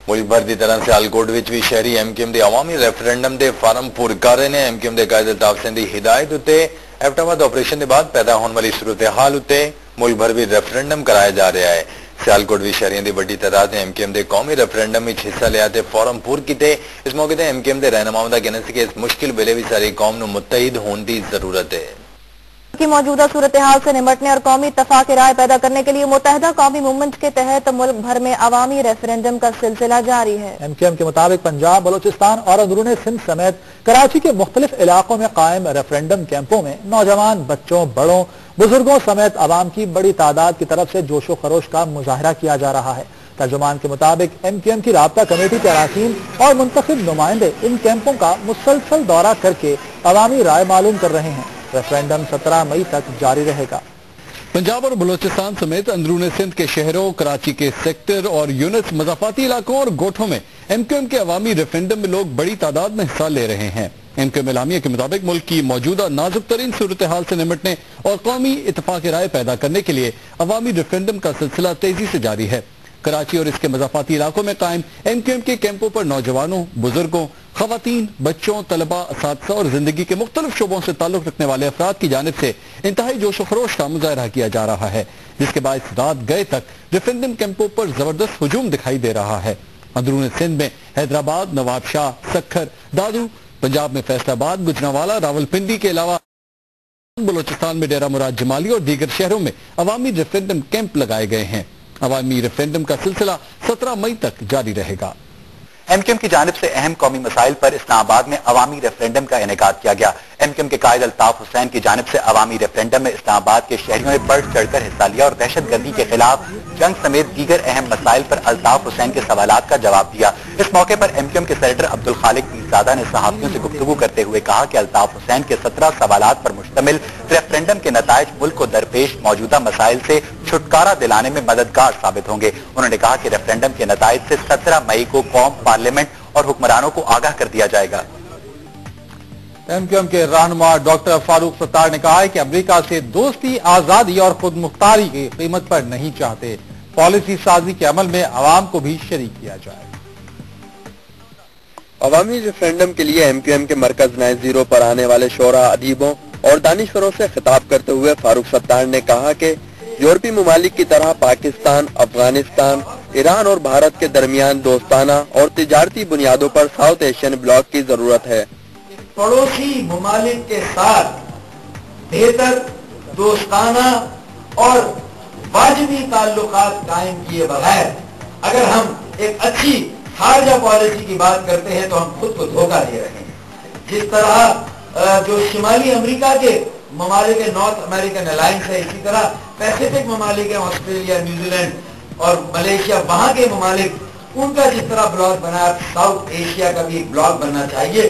मुल्क भर की तरह सियालकोट विच भी शहरी MQM के अवामी रेफरेंडम के फार्म पुर कर रहे हैं। MQM के कायद अल्ताफ सिंह की हिदायत उत्ते एबटाबाद ऑपरेशन के बाद पैदा होने वाली सूरत हाल उत्ते मुल्क भर भी रेफरेंडम कराया जा रहा है। सियालकोट भी शहरियों की बड़ी तादाद ने MQM के कौमी रेफरेंडम में हिस्सा लिया ते फॉर्म पुर किए। इस मौके पर MQM के रहनुमाओं का कहना है कि इस मुश्किल वेले भी सारी कौम को मुत्तहिद होने की जरूरत है। की मौजूदा सूरत हाल से निमटने और कौमी इत्तफाक राय पैदा करने के लिए मुत्तहिदा कौमी मूवमेंट के तहत मुल्क भर में अवामी रेफरेंडम का सिलसिला जारी है। MQM के मुताबिक पंजाब, बलोचिस्तान और अंदरून सिंध समेत कराची के मुख्तलिफ इलाकों में कायम रेफरेंडम कैंपों में नौजवान, बच्चों, बड़ों, बुजुर्गों समेत अवाम की बड़ी तादाद की तरफ से जोशो खरोश का मुजाहरा किया जा रहा है। तर्जुमान के मुताबिक MQM की राब्ता कमेटी के अरकान और मुंतखब नुमाइंदे इन कैंपों का मुसलसल दौरा करके अवामी राय मालूम कर रहे हैं। रेफरेंडम 17 मई तक जारी रहेगा। पंजाब और बलोचिस्तान समेत अंदरून सिंध के शहरों, कराची के सेक्टर और यूनिट्स, मज़ाफाती इलाकों और गोठों में MQM के अवामी रेफरेंडम में लोग बड़ी तादाद में हिस्सा ले रहे हैं। MQM इलामिया के मुताबिक मुल्क की मौजूदा नाजुक तरीन सूरत हाल से निमटने और कौमी इत्तफाक राय पैदा करने के लिए अवामी रेफरेंडम का सिलसिला तेजी से जारी है। कराची और इसके मज़ाफाती इलाकों में कायम MQM के कैंपों पर नौजवानों, बुजुर्गों, खवातीन, बच्चों, तलबा, असातिज़ा और जिंदगी के मुख्तलिफ शोबों से ताल्लुक रखने वाले अफराद की जानिब से इंतहाई जोश व खरोश का मुजाहरा किया जा रहा है, जिसके बाद रात गए तक रेफरेंडम कैंपों पर जबरदस्त हुजूम दिखाई दे रहा है। अंदरून सिंध में हैदराबाद, नवाबशाह, सक्खर, दादू, पंजाब में फैसलाबाद, गुजरांवाला, रावलपिंडी के अलावा बलोचिस्तान में डेरा मुराद जमाली और दीगर शहरों में अवामी रेफरेंडम कैंप लगाए गए हैं। अवामी रेफरेंडम का सिलसिला 17 मई तक जारी रहेगा। MQM की जानिब से अहम कौमी मसाइल पर इस्लामाबाद में अवामी रेफरेंडम का इनेकाद किया गया। MQM के कायद अल्ताफ हुसैन की जानिब से अवामी रेफरेंडम में इस्लामाबाद के शहरियों ने बढ़ चढ़कर हिस्सा लिया और दहशत गर्दी के खिलाफ जंग समेत दीगर अहम मसाइल पर अल्ताफ हुसैन के सवालात का जवाब दिया। इस मौके पर MQM के सेनेटर अब्दुल खालिक पीरजादा ने सहाफियों से गुफ्तगू करते हुए कहा कि अल्ताफ हुसैन के 17 सवालात पर मुश्तमिल रेफरेंडम के नताइज मुल्क को दरपेश मौजूदा मसाइल से छुटकारा दिलाने में मददगार साबित होंगे। उन्होंने कहा कि रेफरेंडम के नताइज से 17 मई को कौम, पार्लियामेंट और हुक्मरानों को आगाह कर दिया जाएगा। MQM के रहनुमा डॉक्टर फारूक सत्तार ने कहा है कि अमेरिका से दोस्ती, आजादी और खुद मुख्तारी की कीमत पर नहीं चाहते। पॉलिसी साजी के अमल में अवाम को भी शरीक किया जाए। अवामी रेफरेंडम के लिए MQM के मरकज 90 पर आने वाले शोरा, अदीबों और दानिशवरों से खिताब करते हुए फारूक सत्तार ने कहा कि यूरोपीय ममालिक की तरह पाकिस्तान, अफगानिस्तान, ईरान और भारत के दरमियान दोस्ताना और तिजारती बुनियादों पर साउथ एशियन ब्लॉक की जरूरत है। पड़ोसी ममालिक के साथ बेहतर दोस्ताना और वाजिबी ताल्लुकात कायम किए बगैर अगर हम एक अच्छी खारजा पॉलिसी की बात करते हैं तो हम खुद को धोखा दे रहे हैं। जिस तरह जो शिमाली अमेरिका के ममालिक नॉर्थ अमेरिकन अलायंस है, इसी तरह पैसिफिक ममालिक है, ऑस्ट्रेलिया, न्यूजीलैंड और मलेशिया, वहां के ममालिक, उनका जिस तरह ब्लॉक बना, साउथ एशिया का भी एक ब्लॉक बनना चाहिए।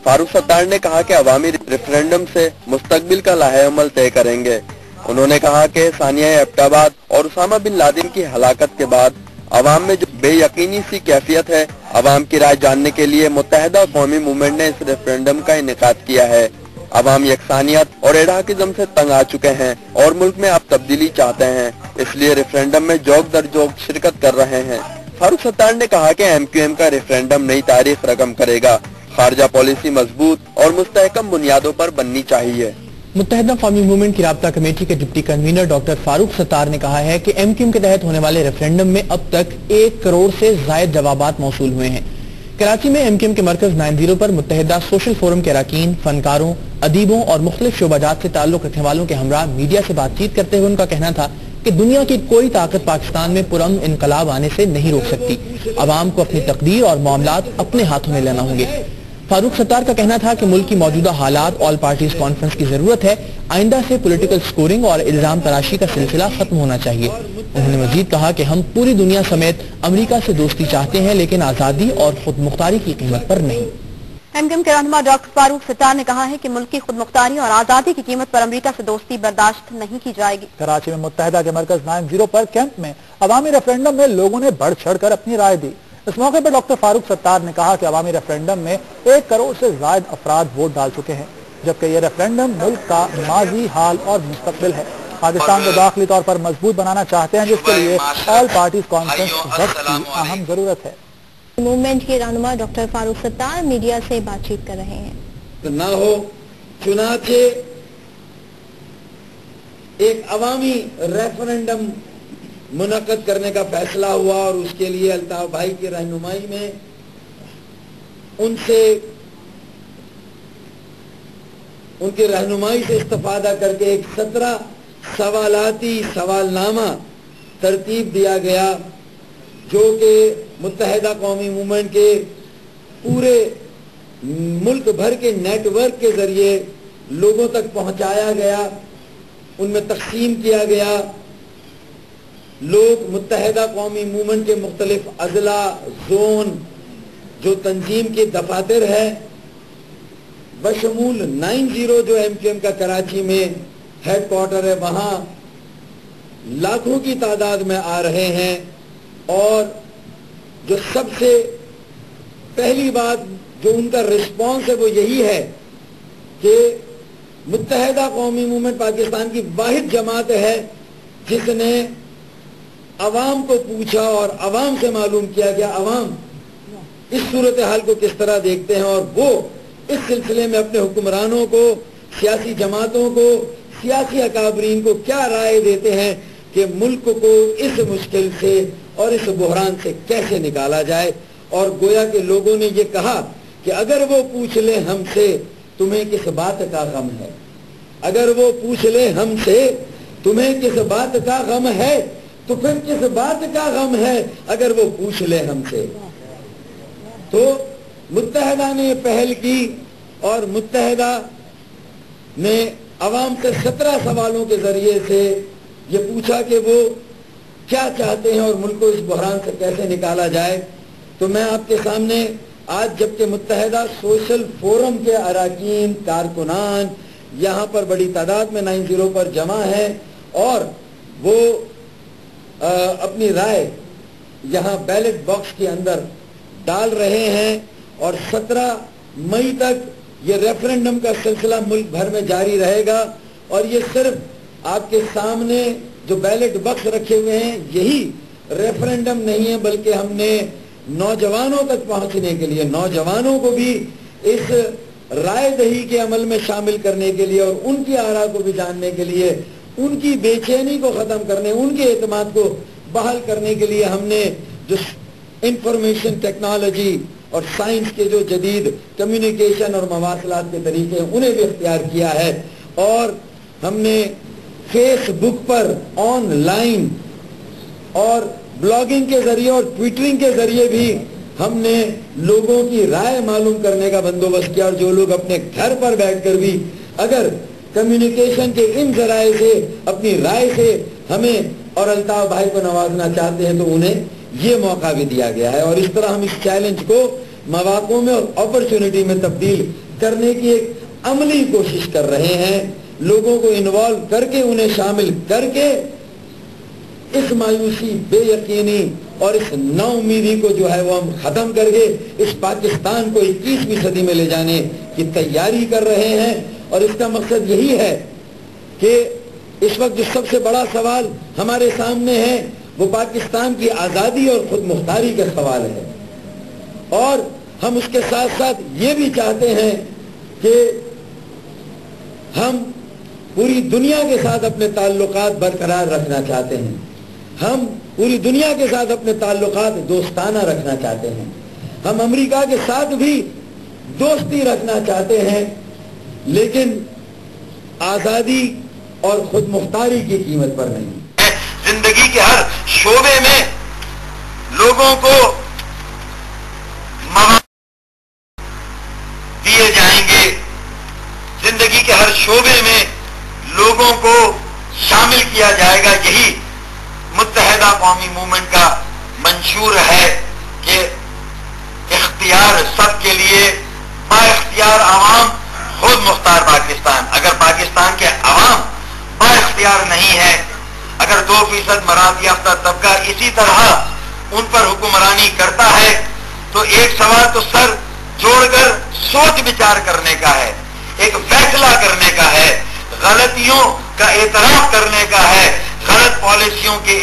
फारूक सत्तार ने कहा कि अवामी रेफरेंडम से मुस्तकबिल का लाहेअमल तय करेंगे। उन्होंने कहा कि सानिया एबटाबाद और उसामा बिन लादेन की हलाकत के बाद अवाम में जो बेयकीनी सी कैफियत है, अवाम की राय जानने के लिए मुत्तहिदा कौमी मूवमेंट ने इस रेफरेंडम का इनेकाद किया है। अवाम यकसानियत और इराकिज़म से तंग आ चुके हैं और मुल्क में अब तब्दीली चाहते हैं, इसलिए रेफरेंडम में जोक दर जोक शिरकत कर रहे हैं। फारूक सत्तार ने कहा कि MQM का रेफरेंडम नई तारीख रकम करेगा। खारजा पॉलिसी मजबूत और मुस्तहकम बुनियादों पर बननी चाहिए। मुत्तहिदा कौमी मूवमेंट की राब्ता कमेटी के deputy convener doctor Farooq Sattar ने कहा है कि MQM के तहत होने वाले रेफरेंडम में अब तक 1 करोड़ से ज्यादा जवाबात मौसूल हुए हैं। कराची में MQM के मरकज 90 पर मुत्तहिदा सोशल फोरम के अरकान, फनकारों, अदीबों और मुख्तलिफ शोबाजात से ताल्लुक रखने वालों के हमरा मीडिया से बातचीत करते हुए उनका कहना था कि दुनिया की कोई ताकत पाकिस्तान में पुरअमन इनकलाब आने से नहीं रोक सकती। अवाम को अपनी तकदीर और मामलात अपने हाथों में लेना होंगे। फारूक सत्तार का कहना था कि मुल्क की मौजूदा हालात ऑल पार्टीज कॉन्फ्रेंस की जरूरत है। आइंदा से पॉलिटिकल स्कोरिंग और इल्जाम तराशी का सिलसिला खत्म होना चाहिए। उन्होंने मजीद कहा कि हम पूरी दुनिया समेत अमेरिका से दोस्ती चाहते हैं, लेकिन आजादी और खुद मुख्तारी की कीमत पर नहीं। MQM के रहनुमा डॉक्टर फारूक सत्तार ने कहा है कि मुल्क की खुद मुख्तारी और आजादी की कीमत पर अमेरिका से दोस्ती बर्दाश्त नहीं की जाएगी। कराची में मुत्तहिदा के मरकज 90 पर कैंप में अवामी रेफरेंडम में लोगों ने बढ़ चढ़ कर अपनी राय दी। इस मौके पर डॉक्टर फारूक सत्तार ने कहा कि अवामी रेफरेंडम में 1 करोड़ से ज्यादा अफराद वोट डाल चुके हैं, जबकि ये रेफरेंडम मुल्क का माजी, हाल और मुस्तकबिल है। पाकिस्तान को दाखिली तौर पर मजबूत बनाना चाहते हैं, जिसके लिए ऑल पार्टीज कॉन्फ्रेंस वक्त की अहम जरूरत है। मूवमेंट के रहनुमा डॉक्टर फारूक सत्तार मीडिया से बातचीत कर रहे हैं। तो ना हो, चुनाचे एक अवामी रेफरेंडम मुनक्कद करने का फैसला हुआ और उसके लिए अल्ताफ भाई की रहनुमाई में उनकी रहनुमाई से इस्तेफादा करके एक 17 सवालाती सवालनामा तरतीब दिया गया, जो कि मुत्तहिदा कौमी मूवमेंट के पूरे मुल्क भर के नेटवर्क के जरिए लोगों तक पहुंचाया गया, उनमें तकसीम किया गया। लोग मुत्तहिदा कौमी मूवमेंट के मुख्तलिफ अजला, जोन, जो तंजीम के दफातर है, बशमूल 90 जो MKM का कराची में हेड क्वार्टर है, वहां लाखों की तादाद में आ रहे हैं। और जो सबसे पहली बात जो उनका रिस्पॉन्स है वो यही है कि मुत्तहिदा कौमी मूवमेंट पाकिस्तान की वाहिद जमात है जिसने अवाम को पूछा और अवाम से मालूम किया कि अवाम इस सूरत हाल को किस तरह देखते हैं, और वो इस सिलसिले में अपने हुक्मरानों को, सियासी जमातों को, सियासी अकाबरीन को क्या राय देते हैं कि मुल्क को इस मुश्किल से और इस बहरान से कैसे निकाला जाए। और गोया के लोगों ने ये कहा कि अगर वो पूछ ले हमसे तुम्हें किस बात का गम है, अगर वो पूछ ले हमसे तुम्हें किस बात का गम है, तो फिर किस बात का गम है अगर वो पूछ ले हमसे। तो मुत्तहिदा ने पहल की और मुत्तहिदा ने अवाम से 17 सवालों के जरिए से ये पूछा कि वो क्या चाहते हैं और मुल्क को इस बहरान से कैसे निकाला जाए। तो मैं आपके सामने आज, जबकि मुत्तहिदा सोशल फोरम के अराकीन, कारकुनान यहाँ पर बड़ी तादाद में 90 पर जमा है और वो अपनी राय यहाँ बैलेट बॉक्स के अंदर डाल रहे हैं, और 17 मई तक ये रेफरेंडम का सिलसिला मुल्क भर में जारी रहेगा। और ये सिर्फ आपके सामने जो बैलेट बॉक्स रखे हुए हैं यही रेफरेंडम नहीं है, बल्कि हमने नौजवानों तक पहुंचने के लिए, नौजवानों को भी इस राय दही के अमल में शामिल करने के लिए और उनकी आरा को भी जानने के लिए, उनकी बेचैनी को खत्म करने, उनके एतमाद को बहाल करने के लिए हमने जो इंफॉर्मेशन टेक्नोलॉजी और साइंस के जो जदीद कम्युनिकेशन और मवासलात के तरीके हैं उन्हें भी इख्तियार किया है। और हमने फेसबुक पर ऑनलाइन और ब्लॉगिंग के जरिए और ट्विटरिंग के जरिए भी हमने लोगों की राय मालूम करने का बंदोबस्त किया। और जो लोग अपने घर पर बैठकर भी अगर कम्युनिकेशन के इन जराए से अपनी राय से हमें और अल्ताफ भाई को नवाजना चाहते हैं तो उन्हें ये मौका भी दिया गया है। और इस तरह हम इस चैलेंज को मौक़ों में और अपॉर्चुनिटी में तब्दील करने की एक अमली कोशिश कर रहे हैं, लोगों को इन्वॉल्व करके, उन्हें शामिल करके इस मायूसी, बेयकीनी और इस नाउमीदी को जो है वो हम खत्म करके इस पाकिस्तान को 21वीं सदी में ले जाने की तैयारी कर रहे हैं। और इसका मकसद यही है कि इस वक्त जो सबसे बड़ा सवाल हमारे सामने है वो पाकिस्तान की आज़ादी और खुद मुख्तारी का सवाल है। और हम उसके साथ साथ ये भी चाहते हैं कि हम पूरी दुनिया के साथ अपने ताल्लुकात बरकरार रखना चाहते हैं, हम पूरी दुनिया के साथ अपने ताल्लुकात दोस्ताना रखना चाहते हैं, हम अमेरिका के साथ भी दोस्ती रखना चाहते हैं, लेकिन आज़ादी और खुद मुख्तारी की कीमत पर नहीं। जिंदगी के हर शोबे में लोगों को दिए जाएंगे, जिंदगी के हर शोबे में लोगों को शामिल किया जाएगा। यही मुत्तहिदा कौमी मूवमेंट का मंशूर है कि इख्तियार सबके लिए, बाइख्तियार आवाम, खुद मुख्तार पाकिस्तान। अगर पाकिस्तान के आवाम बाइख्तियार नहीं है, अगर 2% मरात याफ्ता तबका इसी तरह उन पर हुक्मरानी करता है, तो एक सवाल तो सर जोड़कर सोच विचार करने का है, एक फैसला करने का है, गलतियों का एतराफ करने का है, गलत पॉलिसियों के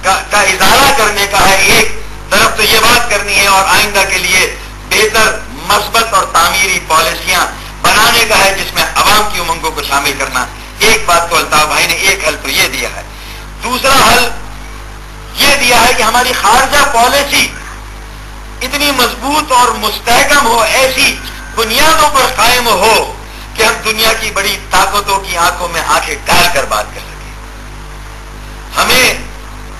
का इजाला करने का है। एक तरफ तो ये बात करनी है और आइंदा के लिए बेहतर मस्बत और तामीरी पॉलिसियां बनाने का है जिसमें अवाम की उमंगों को शामिल करना। एक बात तो अल्ताफ भाई ने एक हल तो ये दिया है। दूसरा हल ये दिया है कि हमारी खारजा पॉलिसी इतनी मजबूत और मुस्तहकम हो, ऐसी बुनियादों पर कायम हो कि हम दुनिया की बड़ी ताकतों की आंखों में आंखें डालकर बात कर सकें। हमें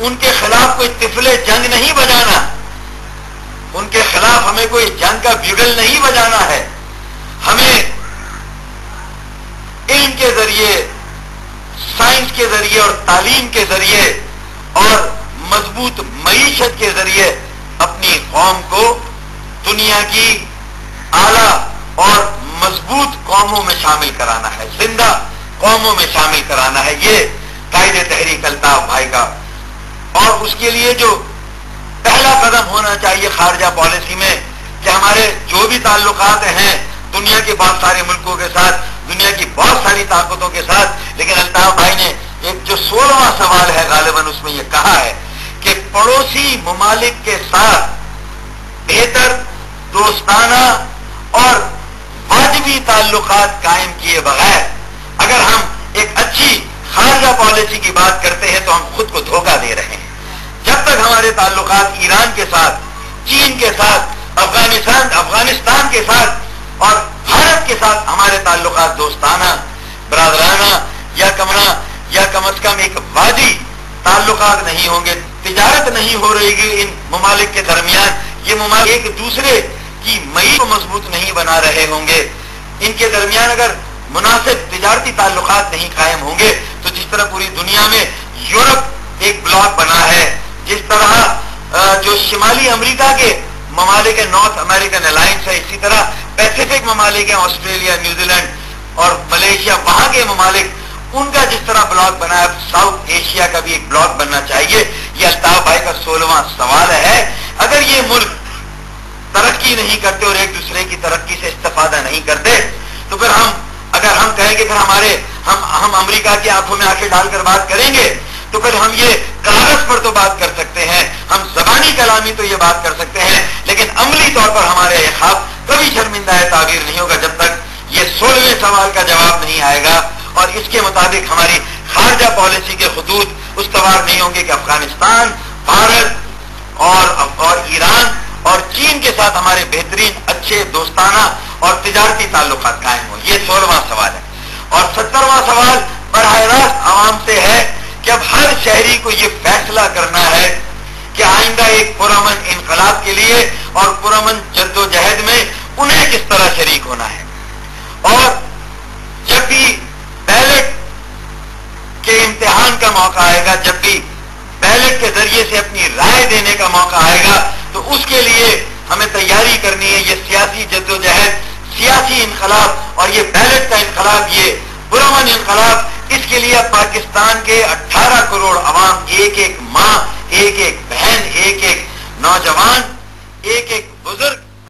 उनके खिलाफ कोई तिफले जंग नहीं बजाना, उनके खिलाफ हमें कोई जंग का ब्यूगल नहीं बजाना है। हमें इल्म के जरिए, साइंस के जरिए और तालीम के जरिए और मजबूत मईशत के जरिए अपनी कौम को दुनिया की आला और मजबूत कौमों में शामिल कराना है, जिंदा कौमों में शामिल कराना है। ये कायदे तहरीक अल्ताफ भाई का, और उसके लिए जो पहला कदम होना चाहिए खारजा पॉलिसी में कि हमारे जो भी ताल्लुकात हैं दुनिया के बहुत सारे मुल्कों के साथ, दुनिया की बहुत सारी ताकतों के साथ, लेकिन अल्ताफ भाई ने एक जो 16वां सवाल है गालिबन उसमें यह कहा है कि पड़ोसी मुमालिक के साथ बेहतर दोस्ताना और वाजिबी ताल्लुकात कायम किए बगैर अगर हम एक अच्छी खारजा पॉलिसी की बात करते हैं तो हम खुद को धोखा दे रहे हैं। जब तक हमारे ताल्लुकात ईरान के साथ, चीन के साथ, अफगानिस्तान के साथ और भारत के साथ हमारे ताल्लुकात दोस्ताना, बरादराना या कम अज कम एक वादी ताल्लुकात नहीं होंगे, तिजारत नहीं हो रही इन ममालिक के दरमियान, ये ममालिक एक दूसरे की मई को मजबूत नहीं बना रहे होंगे, इनके दरमियान अगर मुनासिब तिजारती ताल्लुकात नहीं कायम होंगे तो जिस तरह पूरी दुनिया में यूरोप एक ब्लॉक बना है, जिस तरह जो शिमाली अमेरिका के ममालिक है, नॉर्थ अमेरिकन अलायंस है, इसी तरह पैसिफिक ममालिक है, ऑस्ट्रेलिया, न्यूजीलैंड और मलेशिया, वहां के ममालिक, उनका जिस तरह ब्लॉक बना है, साउथ एशिया का भी एक ब्लॉक बनना चाहिए। ये अल्ताफ भाई का 16वां सवाल है। अगर ये मुल्क तरक्की नहीं करते और एक दूसरे की तरक्की से इस्तेफादा नहीं करते तो फिर अगर हम कहेंगे फिर हम अमेरिका की आंखों में आंखें डालकर बात करेंगे तो फिर हम ये कागज पर तो बात कर सकते हैं, हम जबानी कलामी तो ये बात कर सकते हैं, लेकिन अमली तौर पर हमारे ये ख्वाब कभी शर्मिंदा ताबीर नहीं होगा जब तक ये 16वें सवाल का जवाब नहीं आएगा और इसके मुताबिक हमारी खारजा पॉलिसी के हुदूद उस्तवार नहीं होंगे कि अफगानिस्तान, भारत और ईरान और चीन के साथ हमारे बेहतरीन अच्छे दोस्ताना और तिजारती ताल्लुकात कायम हो। ये 16वां सवाल है। और 17वां सवाल बराह रास्त आवाम से है कि अब हर शहरी को ये फैसला करना है कि आइंदा एक पुरअमन इनकलाब के लिए और पुरअमन जद्दोजहद में उन्हें किस तरह शरीक होना है। और जब भी बैलेट के इम्तिहान का मौका आएगा, जब भी बैलेट के जरिए से अपनी राय देने का मौका आएगा तो उसके लिए हमें तैयारी करनी है। ये सियासी जद्दोजहद, सियासी इनकलाब और ये बैलेट का इनकलाब, ये पुरअमन इनकलाब, इसके लिए पाकिस्तान के 18 करोड़ अवाम, एक एक माँ, एक एक बहन, एक एक नौजवान, एक एक बुजुर्ग